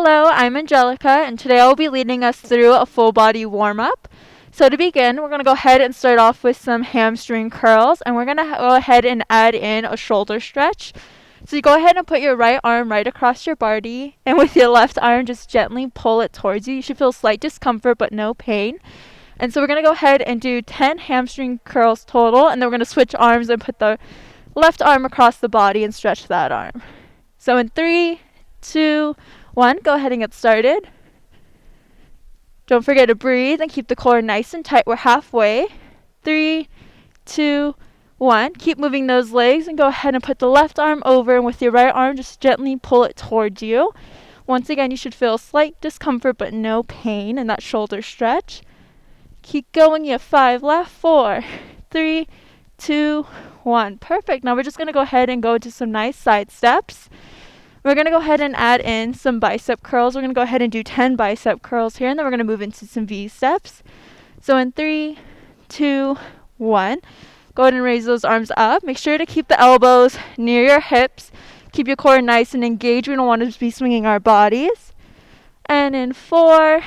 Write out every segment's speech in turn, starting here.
Hello, I'm Angelica, and today I'll be leading us through a full body warm-up. So to begin, we're going to go ahead and start off with some hamstring curls, and we're going to go ahead and add in a shoulder stretch. So you go ahead and put your right arm right across your body, and with your left arm, just gently pull it towards you. You should feel slight discomfort, but no pain. And so we're going to go ahead and do 10 hamstring curls total, and then we're going to switch arms and put the left arm across the body and stretch that arm. So in 3, 2, 1, go ahead and get started. Don't forget to breathe and keep the core nice and tight. We're halfway. 3, 2, 1. Keep moving those legs and go ahead and put the left arm over, and with your right arm, just gently pull it towards you. Once again, you should feel slight discomfort but no pain in that shoulder stretch. Keep going. You have 5 left. 4, 3, 2, 1. Perfect. Now we're just going to go ahead and go into some nice side steps. We're going to go ahead and add in some bicep curls. We're going to go ahead and do 10 bicep curls here, and then we're going to move into some V steps. So in 3, 2, 1, go ahead and raise those arms up. Make sure to keep the elbows near your hips. Keep your core nice and engaged. We don't want to be swinging our bodies. And in 4,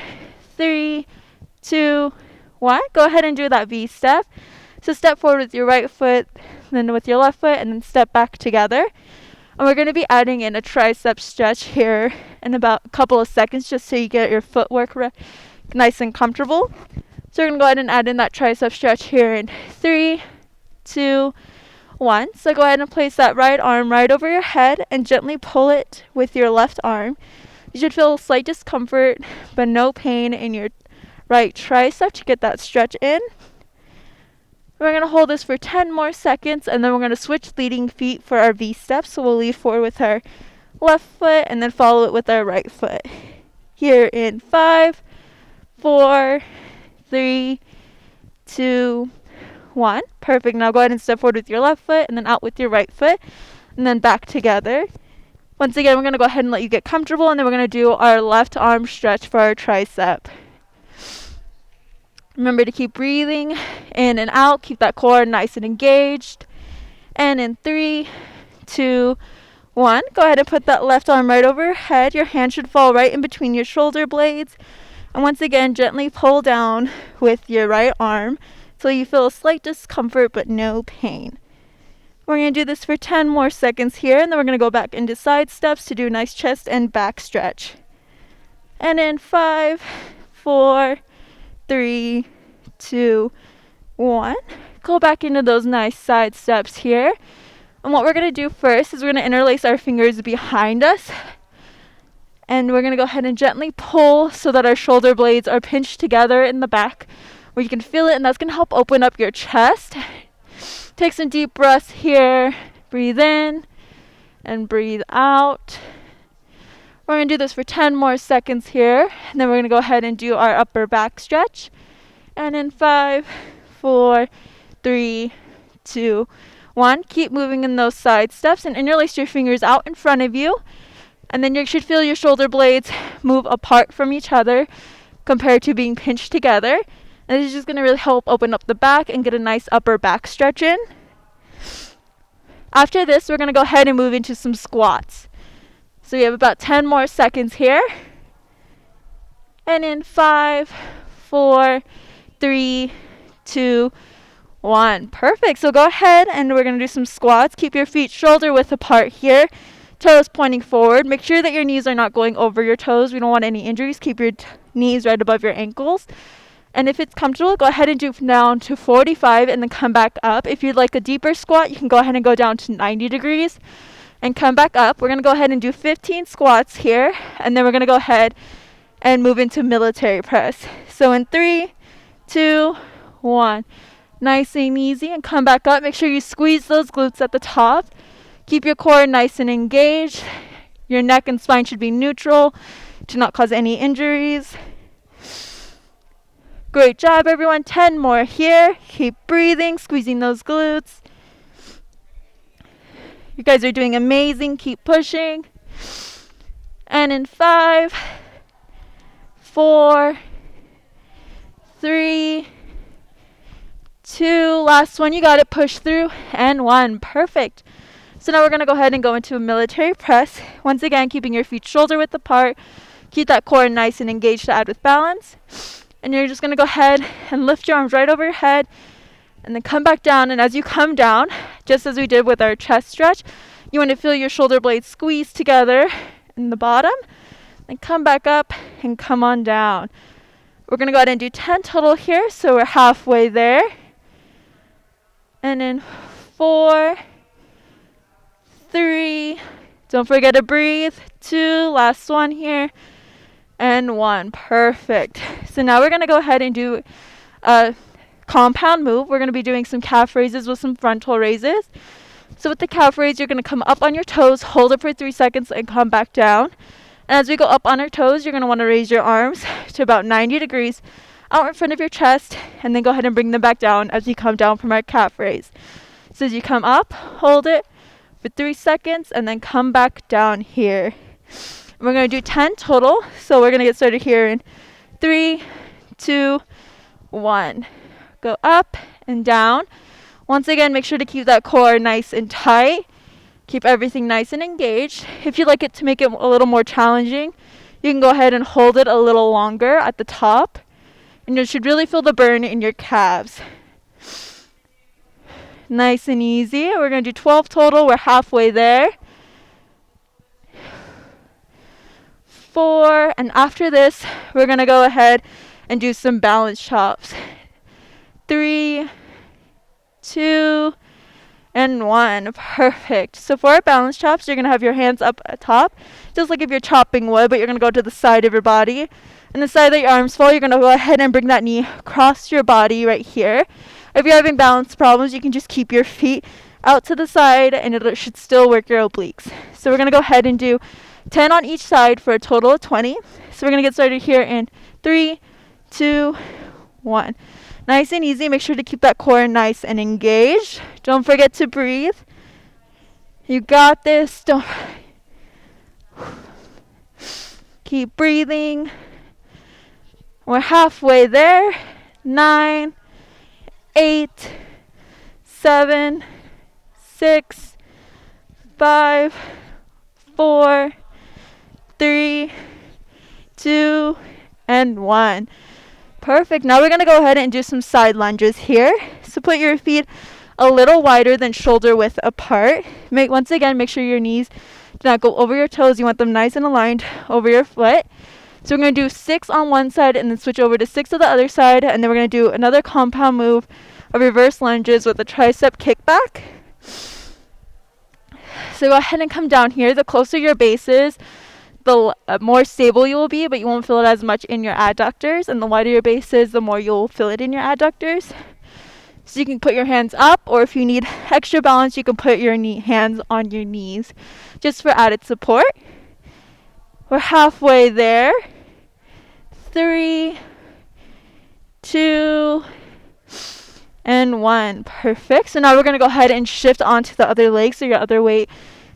3, 2, 1, go ahead and do that V step. So step forward with your right foot, then with your left foot, and then step back together. And we're going to be adding in a tricep stretch here in about a couple of seconds, just so you get your footwork nice and comfortable. So we're going to go ahead and add in that tricep stretch here in 3, 2, 1. So go ahead and place that right arm right over your head and gently pull it with your left arm. You should feel a slight discomfort but no pain in your right tricep to get that stretch in. We're going to hold this for 10 more seconds, and then we're going to switch leading feet for our V steps. So we'll lead forward with our left foot and then follow it with our right foot. Here in 5, 4, 3, 2, 1. Perfect. Now go ahead and step forward with your left foot and then out with your right foot and then back together. Once again, we're going to go ahead and let you get comfortable, and then we're going to do our left arm stretch for our tricep. Remember to keep breathing in and out. Keep that core nice and engaged. And in 3, 2, 1, go ahead and put that left arm right over your head. Your hand should fall right in between your shoulder blades. And once again, gently pull down with your right arm so you feel a slight discomfort but no pain. We're going to do this for 10 more seconds here, and then we're going to go back into side steps to do a nice chest and back stretch. And in 5, 4, 3, 2, 1. Go back into those nice side steps here. And what we're going to do first is we're going to interlace our fingers behind us. And we're going to go ahead and gently pull so that our shoulder blades are pinched together in the back where you can feel it. And that's going to help open up your chest. Take some deep breaths here. Breathe in and breathe out. We're going to do this for 10 more seconds here, and then we're going to go ahead and do our upper back stretch. And in 5, 4, 3, 2, 1. Keep moving in those side steps and interlace your fingers out in front of you. And then you should feel your shoulder blades move apart from each other compared to being pinched together. And this is just going to really help open up the back and get a nice upper back stretch in. After this, we're going to go ahead and move into some squats. So we have about 10 more seconds here. And in 5, 4, 3, 2, 1. Perfect. So go ahead and we're going to do some squats. Keep your feet shoulder width apart here. Toes pointing forward. Make sure that your knees are not going over your toes. We don't want any injuries. Keep your knees right above your ankles. And if it's comfortable, go ahead and do down to 45 and then come back up. If you'd like a deeper squat, you can go ahead and go down to 90 degrees. And come back up. We're going to go ahead and do 15 squats here. And then we're going to go ahead and move into military press. So in 3, 2, 1. Nice and easy. And come back up. Make sure you squeeze those glutes at the top. Keep your core nice and engaged. Your neck and spine should be neutral to not cause any injuries. Great job, everyone. 10 more here. Keep breathing, squeezing those glutes. You guys are doing amazing. Keep pushing. And in 5, 4, 3, 2, last one. You got it. Push through. And 1. Perfect. So now we're going to go ahead and go into a military press. Once again, keeping your feet shoulder width apart. Keep that core nice and engaged to add with balance. And you're just going to go ahead and lift your arms right over your head and then come back down. And as you come down, just as we did with our chest stretch, you want to feel your shoulder blades squeeze together in the bottom. Then come back up and come on down. We're going to go ahead and do 10 total here, so we're halfway there. And in 4, 3, don't forget to breathe, 2, last one here, and 1. Perfect. So now we're going to go ahead and do a compound move. We're going to be doing some calf raises with some frontal raises. So with the calf raise, you're going to come up on your toes, hold it for 3 seconds, and come back down. And as we go up on our toes, you're going to want to raise your arms to about 90 degrees out in front of your chest, and then go ahead and bring them back down as we come down from our calf raise. So as you come up, hold it for 3 seconds, and then come back down here. We're going to do 10 total, so we're going to get started here in 3, 2, 1. Go up and down. Once again, make sure to keep that core nice and tight. Keep everything nice and engaged. If you'd like it to make it a little more challenging, you can go ahead and hold it a little longer at the top. And you should really feel the burn in your calves. Nice and easy. We're going to do 12 total. We're halfway there. 4. And after this, we're going to go ahead and do some balance chops. 3, 2, and 1. Perfect. So for our balance chops, you're going to have your hands up at top, just like if you're chopping wood, but you're going to go to the side of your body. And the side that your arms fall, you're going to go ahead and bring that knee across your body right here. If you're having balance problems, you can just keep your feet out to the side, and it should still work your obliques. So we're going to go ahead and do 10 on each side for a total of 20. So we're going to get started here in 3, 2, 1. Nice and easy. Make sure to keep that core nice and engaged. Don't forget to breathe. You got this. Don't keep breathing. We're halfway there. 9, 8, 7, 6, 5, 4, 3, 2, and 1. Perfect. Now we're going to go ahead and do some side lunges here. So put your feet a little wider than shoulder width apart. Once again, make sure your knees do not go over your toes. You want them nice and aligned over your foot. So we're going to do 6 on one side and then switch over to 6 on the other side. And then we're going to do another compound move of reverse lunges with a tricep kickback. So go ahead and come down here. The closer your base is, the more stable you will be, but you won't feel it as much in your adductors. And the wider your base is, the more you'll feel it in your adductors. So you can put your hands up, or if you need extra balance, you can put your hands on your knees just for added support. We're halfway there. 3, 2, and 1. Perfect. So now we're going to go ahead and shift onto the other leg, so your other weight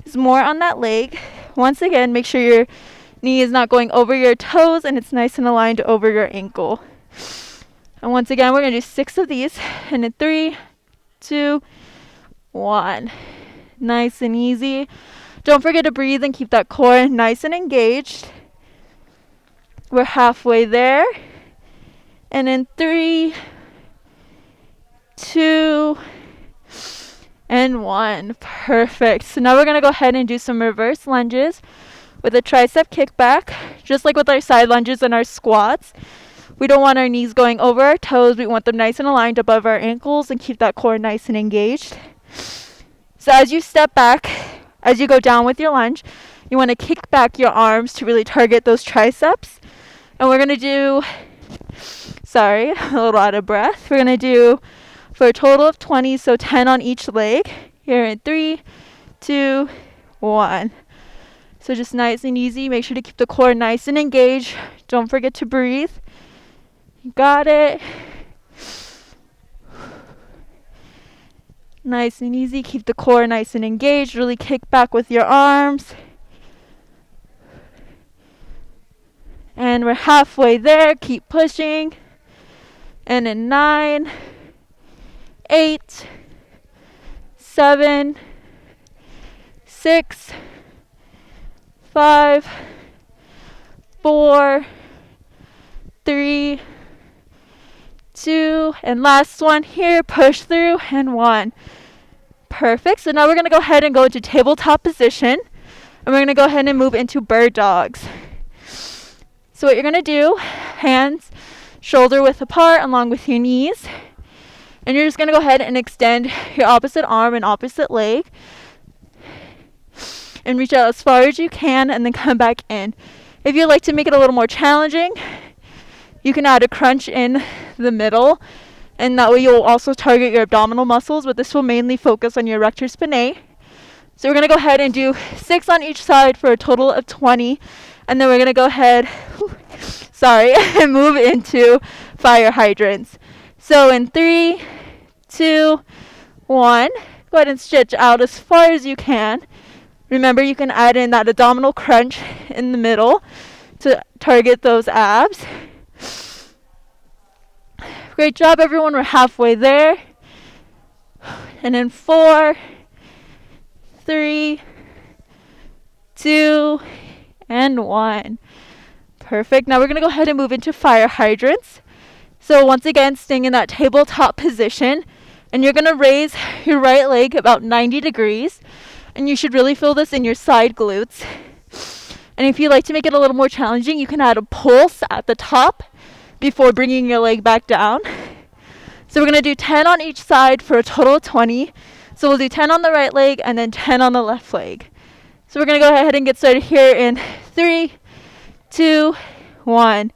is more on that leg. Once again, make sure your knee is not going over your toes and it's nice and aligned over your ankle. And once again, we're going to do 6 of these. And in 3, 2, 1. Nice and easy. Don't forget to breathe and keep that core nice and engaged. We're halfway there. And in 3, 2, and 1. Perfect. So now we're going to go ahead and do some reverse lunges with a tricep kickback, just like with our side lunges and our squats. We don't want our knees going over our toes. We want them nice and aligned above our ankles and keep that core nice and engaged. So as you step back, as you go down with your lunge, you want to kick back your arms to really target those triceps. And we're going to do, a little out of breath. We're going to do for a total of 20, so 10 on each leg. Here in 3, 2, 1. So just nice and easy. Make sure to keep the core nice and engaged. Don't forget to breathe. You got it. Nice and easy. Keep the core nice and engaged. Really kick back with your arms. And we're halfway there. Keep pushing. And in 9, 8, 7, 6, 5, 4, 3, 2, and last one here, push through, and 1. Perfect. So now we're going to go ahead and go into tabletop position, and we're going to go ahead and move into bird dogs. So what you're going to do, hands shoulder width apart along with your knees, and you're just going to go ahead and extend your opposite arm and opposite leg and reach out as far as you can and then come back in. If you'd like to make it a little more challenging, you can add a crunch in the middle, and that way you'll also target your abdominal muscles, but this will mainly focus on your rectus spinae. So we're going to go ahead and do 6 on each side for a total of 20, and then we're going to go ahead and move into fire hydrants. So in 3, 2, 1, go ahead and stretch out as far as you can. Remember, you can add in that abdominal crunch in the middle to target those abs. Great job, everyone. We're halfway there. And in 4, 3, 2, and 1. Perfect. Now we're going to go ahead and move into fire hydrants. So once again, staying in that tabletop position, and you're going to raise your right leg about 90 degrees, and you should really feel this in your side glutes. And if you'd like to make it a little more challenging, you can add a pulse at the top before bringing your leg back down. So we're going to do 10 on each side for a total of 20. So we'll do 10 on the right leg and then 10 on the left leg. So we're going to go ahead and get started here in 3, 2, 1.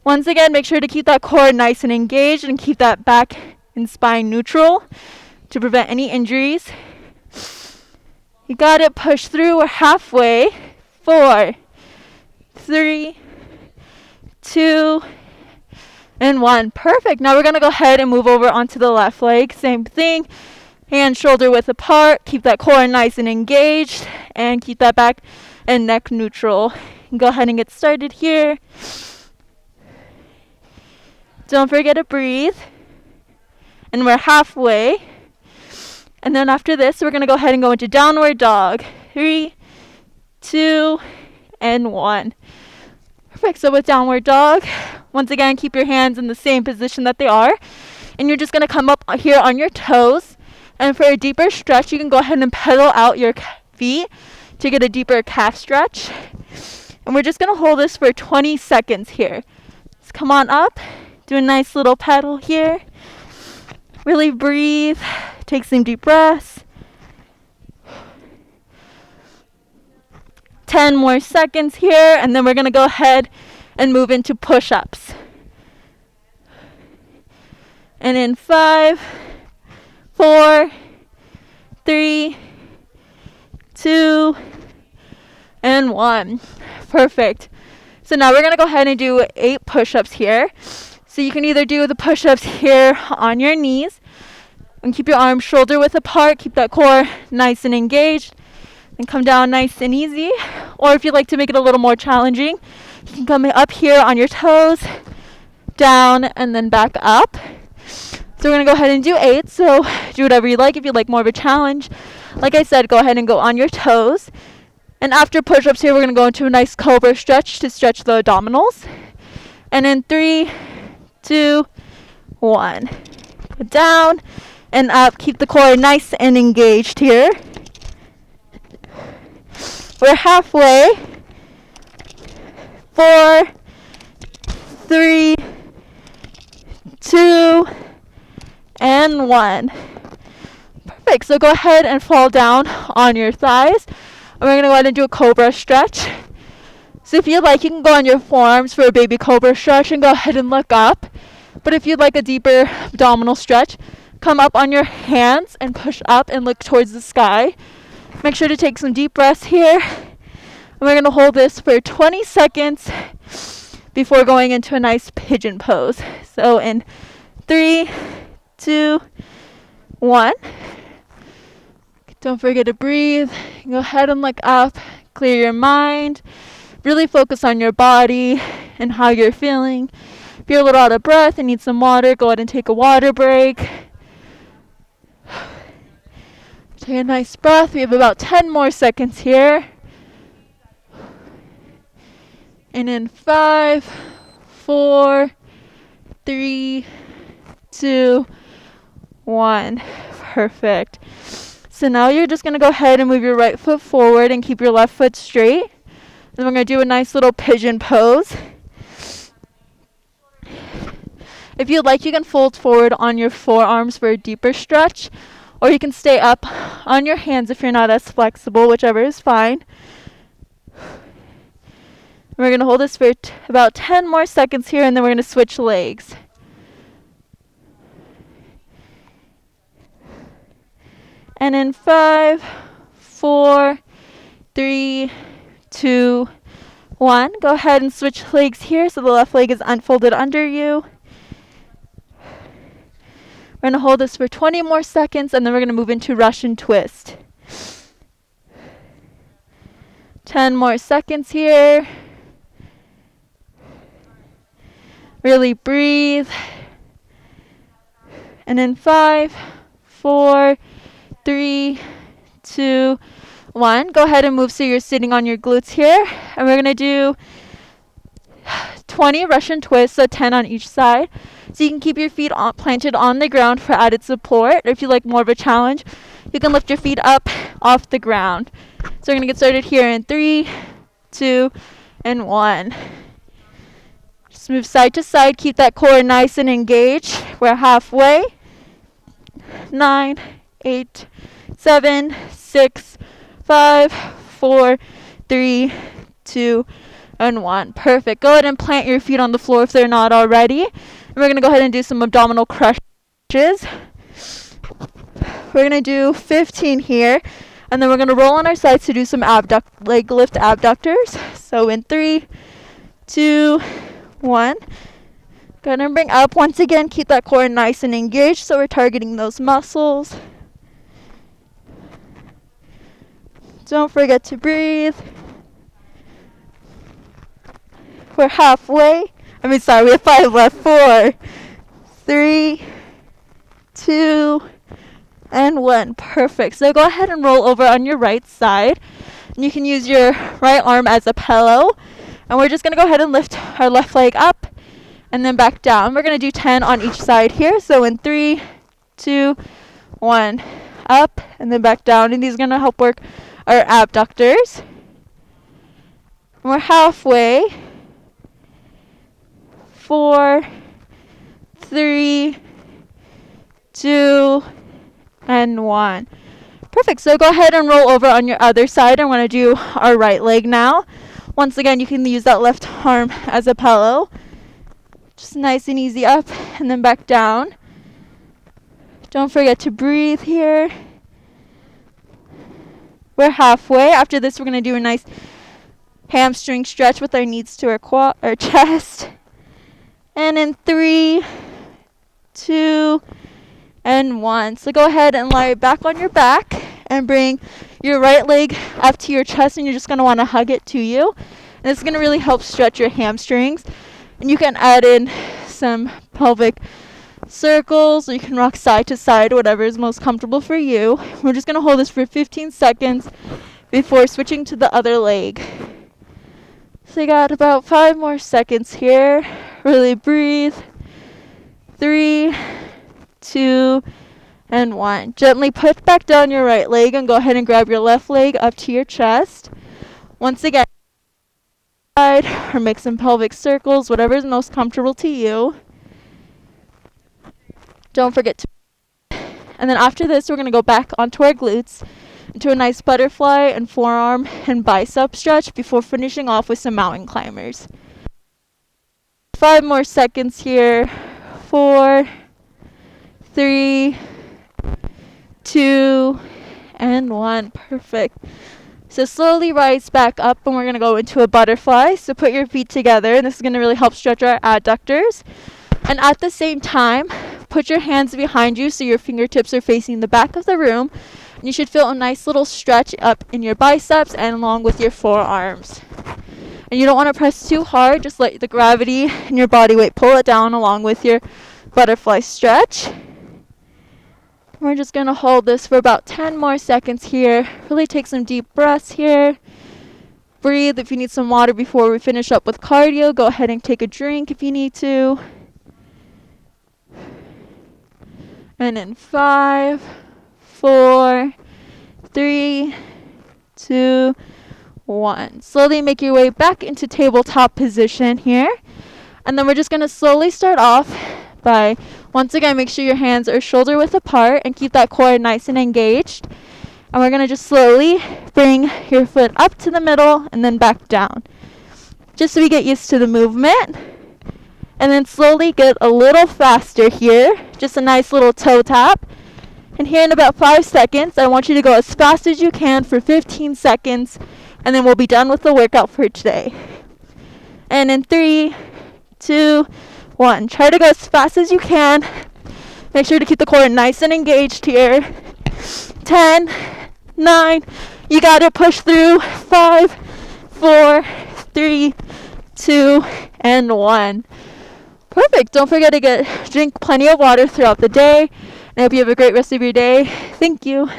Once again, make sure to keep that core nice and engaged and keep that back and spine neutral to prevent any injuries. You got it. Push through. We're halfway. 4, 3, 2, and 1. Perfect. Now we're going to go ahead and move over onto the left leg. Same thing. Hands shoulder width apart. Keep that core nice and engaged, and keep that back and neck neutral. Go ahead and get started here. Don't forget to breathe. And we're halfway. And then after this, we're going to go ahead and go into downward dog. 3, 2, and 1. Perfect. So with downward dog, once again, keep your hands in the same position that they are. And you're just going to come up here on your toes. And for a deeper stretch, you can go ahead and pedal out your feet to get a deeper calf stretch. And we're just going to hold this for 20 seconds here. Just come on up. Do a nice little pedal here. Really breathe. Take some deep breaths. 10 more seconds here, and then we're going to go ahead and move into push-ups. And in 5, 4, 3, 2, and 1. Perfect. So now we're going to go ahead and do 8 push-ups here. So you can either do the push-ups here on your knees, and keep your arms shoulder width apart, keep that core nice and engaged, and come down nice and easy. Or if you'd like to make it a little more challenging, you can come up here on your toes, down, and then back up. So we're going to go ahead and do 8. So do whatever you like. If you'd like more of a challenge, like I said, go ahead and go on your toes. And after push-ups here, we're going to go into a nice cobra stretch to stretch the abdominals. And in 3, 2, 1. Go down and up. Keep the core nice and engaged here. We're halfway. 4, 3, 2, and 1. Perfect. So go ahead and fall down on your thighs. And we're going to go ahead and do a cobra stretch. So if you'd like, you can go on your forearms for a baby cobra stretch and go ahead and look up. But if you'd like a deeper abdominal stretch, come up on your hands and push up and look towards the sky. Make sure to take some deep breaths here. And we're going to hold this for 20 seconds before going into a nice pigeon pose. So in 3, 2, 1. Don't forget to breathe. Go ahead and look up. Clear your mind. Really focus on your body and how you're feeling. If you're a little out of breath and need some water, go ahead and take a water break. Take a nice breath. We have about 10 more seconds here. And in 5, 4, 3, 2, 1. Perfect. So now you're just going to go ahead and move your right foot forward and keep your left foot straight. Then we're going to do a nice little pigeon pose. If you'd like, you can fold forward on your forearms for a deeper stretch, or you can stay up on your hands if you're not as flexible, whichever is fine. We're going to hold this for about 10 more seconds here, and then we're going to switch legs. And in 5, 4, 3, 2, 1. Go ahead and switch legs here so the left leg is unfolded under you. We're going to hold this for 20 more seconds, and then we're going to move into Russian twist. 10 more seconds here. Really breathe. And in 5, 4, 3, 2, 1. Go ahead and move so you're sitting on your glutes here. And we're going to do 20 Russian twists, so 10 on each side. So you can keep your feet planted on the ground for added support. Or if you like more of a challenge, you can lift your feet up off the ground. So we're going to get started here in 3, 2, and 1. Just move side to side. Keep that core nice and engaged. We're halfway. 9, 8, 7, 6, 5, 4, 3, 2, and 1. Perfect. Go ahead and plant your feet on the floor if they're not already. And we're going to go ahead and do some abdominal crunches. We're going to do 15 here. And then we're going to roll on our sides to do some leg lift abductors. So in 3, 2, 1. Go ahead and bring up. Once again, keep that core nice and engaged so we're targeting those muscles. Don't forget to breathe. We're halfway. We have 5 left. 4, 3, 2, and 1. Perfect. So go ahead and roll over on your right side. And you can use your right arm as a pillow. And we're just going to go ahead and lift our left leg up and then back down. We're going to do 10 on each side here. So in 3, 2, 1. Up and then back down. And these are going to help work our abductors. We're halfway. 4, 3, 2, and 1. Perfect. So go ahead and roll over on your other side. I want to do our right leg now. Once again, you can use that left arm as a pillow. Just nice and easy up and then back down. Don't forget to breathe here. We're halfway. After this, we're going to do a nice hamstring stretch with our knees to our chest. And in 3, 2, and 1. So go ahead and lie back on your back and bring your right leg up to your chest, and you're just going to want to hug it to you. And this is going to really help stretch your hamstrings. And you can add in some pelvic circles, or you can rock side to side, whatever is most comfortable for you. We're just going to hold this for 15 seconds before switching to the other leg. So you got about 5 more seconds here. Really breathe. 3, 2, and 1. Gently put back down your right leg and go ahead and grab your left leg up to your chest. Once again, or make some pelvic circles, whatever is most comfortable to you. Don't forget to. And then after this, we're going to go back onto our glutes into a nice butterfly and forearm and bicep stretch before finishing off with some mountain climbers. 5 more seconds here. 4, 3, 2, and 1. Perfect. So slowly rise back up, and we're going to go into a butterfly. So put your feet together, and this is going to really help stretch our adductors. And at the same time, put your hands behind you so your fingertips are facing the back of the room. And you should feel a nice little stretch up in your biceps and along with your forearms. And you don't want to press too hard. Just let the gravity and your body weight pull it down along with your butterfly stretch. We're just going to hold this for about 10 more seconds here. Really take some deep breaths here. breathe. If you need some water before we finish up with cardio, go ahead and take a drink if you need to. And in 5, 4, 3, 2, 1. Slowly make your way back into tabletop position here. And then we're just going to slowly start off by, once again, make sure your hands are shoulder width apart and keep that core nice and engaged. And we're going to just slowly bring your foot up to the middle and then back down, just so we get used to the movement. And then slowly get a little faster here, just a nice little toe tap. And here in about 5 seconds, I want you to go as fast as you can for 15 seconds, and then we'll be done with the workout for today. And in 3, 2, 1. Try to go as fast as you can. Make sure to keep the core nice and engaged here. 10, 9, you got it, push through. 5, 4, 3, 2, and 1. Perfect. Don't forget to drink plenty of water throughout the day. I hope you have a great rest of your day. Thank you.